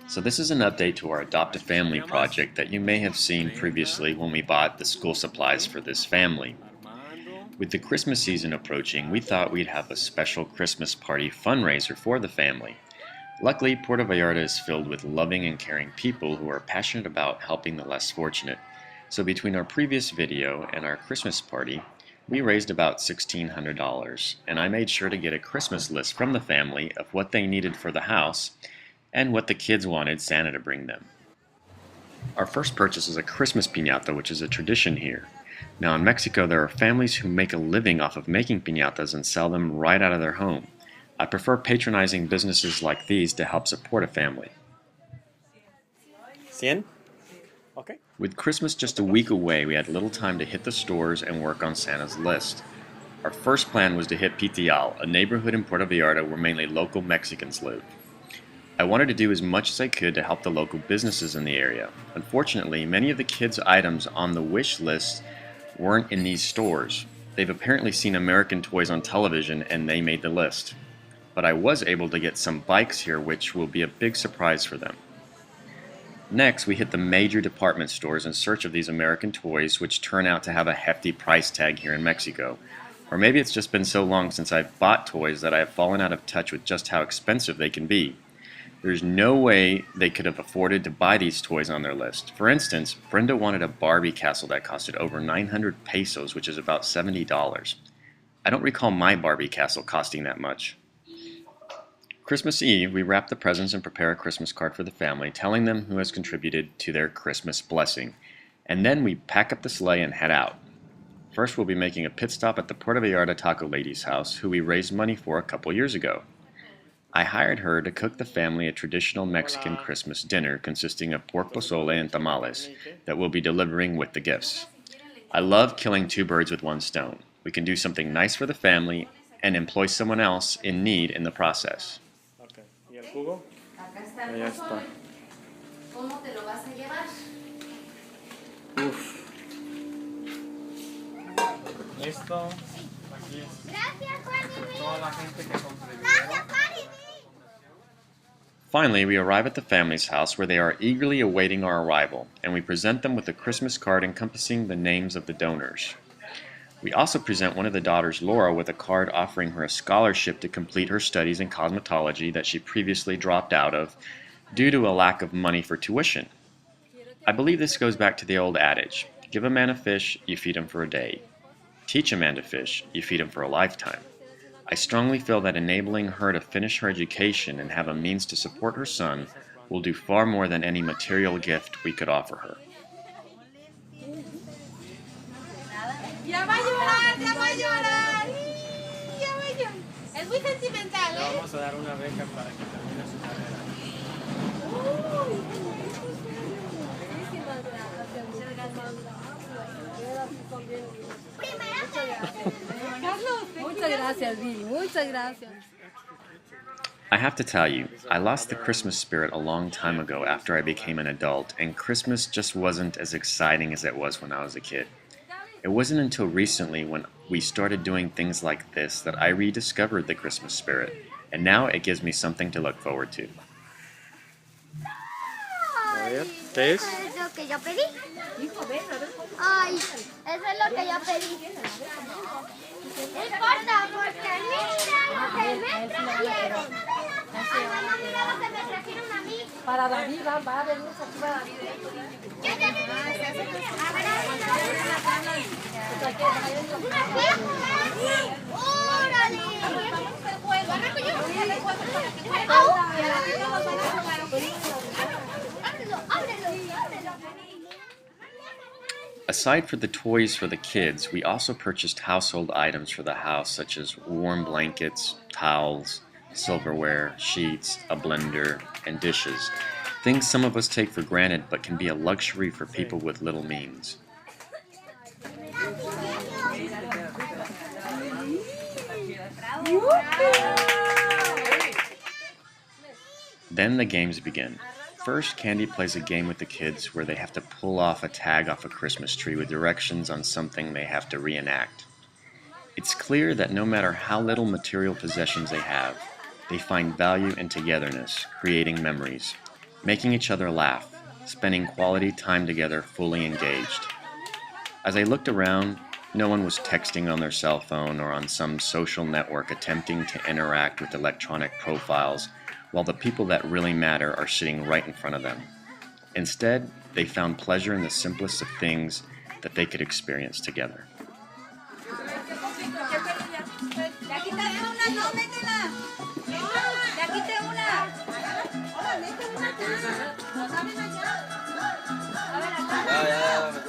So this is an update to our Adopt a Family project that you may have seen previously when we bought the school supplies for this family. With the Christmas season approaching, we thought we'd have a special Christmas party fundraiser for the family. Luckily, Puerto Vallarta is filled with loving and caring people who are passionate about helping the less fortunate. So between our previous video and our Christmas party, we raised about $1,600, and I made sure to get a Christmas list from the family of what they needed for the house and what the kids wanted Santa to bring them. Our first purchase is a Christmas piñata, which is a tradition here. Now in Mexico, there are families who make a living off of making piñatas and sell them right out of their home. I prefer patronizing businesses like these to help support a family. 100? Okay. With Christmas just a week away, we had little time to hit the stores and work on Santa's list. Our first plan was to hit Pitial, a neighborhood in Puerto Vallarta where mainly local Mexicans live. I wanted to do as much as I could to help the local businesses in the area. Unfortunately, many of the kids' items on the wish list weren't in these stores. They've apparently seen American toys on television and they made the list. But I was able to get some bikes here, which will be a big surprise for them. Next, we hit the major department stores in search of these American toys, which turn out to have a hefty price tag here in Mexico. Or maybe it's just been so long since I've bought toys that I have fallen out of touch with just how expensive they can be. There's no way they could have afforded to buy these toys on their list. For instance, Brenda wanted a Barbie castle that costed over 900 pesos, which is about $70. I don't recall my Barbie castle costing that much. Christmas Eve, we wrap the presents and prepare a Christmas card for the family, telling them who has contributed to their Christmas blessing. And then we pack up the sleigh and head out. First, we'll be making a pit stop at the Puerto Vallarta Taco Lady's house, who we raised money for a couple years ago. I hired her to cook the family a traditional Mexican Christmas dinner consisting of pork pozole and tamales that we'll be delivering with the gifts. I love killing two birds with one stone. We can do something nice for the family and employ someone else in need in the process. Okay. ¿Y el jugo? Ya está. ¿Cómo te lo vas a llevar? Uf. Listo. Aquí es. Gracias, Juan. Toda la gente que contribuyó. Gracias, Juan. Finally, we arrive at the family's house where they are eagerly awaiting our arrival, and we present them with a Christmas card encompassing the names of the donors. We also present one of the daughters, Laura, with a card offering her a scholarship to complete her studies in cosmetology that she previously dropped out of due to a lack of money for tuition. I believe this goes back to the old adage, give a man a fish, you feed him for a day. Teach a man to fish, you feed him for a lifetime. I strongly feel that enabling her to finish her education and have a means to support her son will do far more than any material gift we could offer her. Ya va a llorar, ya va a llorar. Ya va a llorar. Es muy sentimental, Le ¿eh? vamos a dar una beca para que termine su carrera. Muchísimas gracias. Muchas gracias. Carlos, muchas gracias, Billy. Muchas gracias. I have to tell you, I lost the Christmas spirit a long time ago after I became an adult, and Christmas just wasn't as exciting as it was when I was a kid. It wasn't until recently when we started doing things like this that I rediscovered the Christmas spirit, and now it gives me something to look forward to. A ver, ¿qué es? Es lo que yo pedí. Ay, eso es lo que yo pedí. No importa, porque mira lo que me trajeron. Ay, mamá, mira lo que me trajeron a mí. Para David, va a venir aquí para David. ¿Qué te Aside from the toys for the kids, we also purchased household items for the house such as warm blankets, towels, silverware, sheets, a blender, and dishes. Things some of us take for granted but can be a luxury for people with little means. Then the games begin. First, Candy plays a game with the kids where they have to pull off a tag off a Christmas tree with directions on something they have to reenact. It's clear that no matter how little material possessions they have, They find value in togetherness, creating memories, making each other laugh, spending quality time together fully engaged. As I looked around, no one was texting on their cell phone or on some social network attempting to interact with electronic profiles, while the people that really matter are sitting right in front of them. Instead, they found pleasure in the simplest of things that they could experience together. Ya quitaste una, no, métela. Ya quité una. Hola, mete una. ¿No saben allá? A ver, acá.